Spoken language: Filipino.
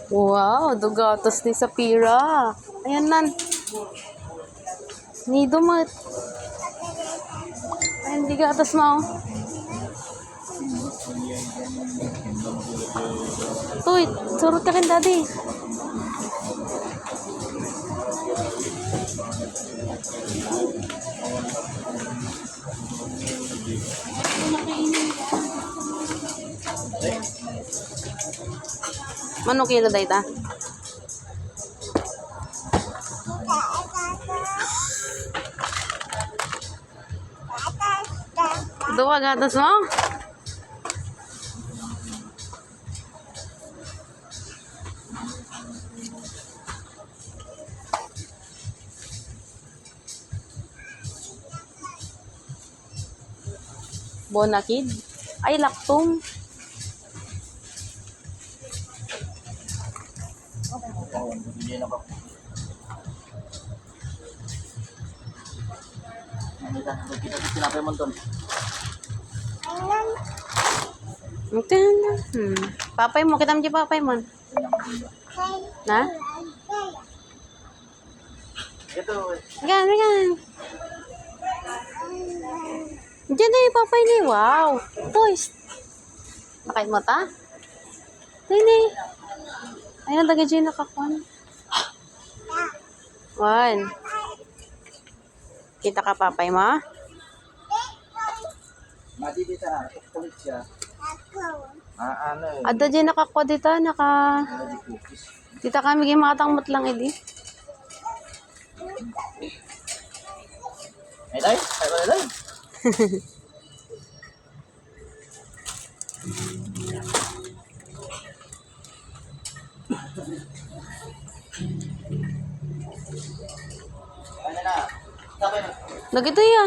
Wow, dugatos ni Sapira. Ayan nan. Ni dumat. Ayan, di gatas mo. Tuy, surut ka rin, daddy. Manong kilo dahi ta? Dua gatas mo? Bonakid? Ay, laktom. Okay na. Papay mo, kita mo si papay mo. Na? Gan, gan. Diyan na yung papay ni. Wow. Toys. Bakit mo ta? Dini. Ayun, taga dyan nakakuan. One. Kita ka papay mo? Mati dito kulit siya. Ano eh. Ada dyan nakakuha dito. Dito kami gimatang lang edi. Ay, ay. Lagi to ya.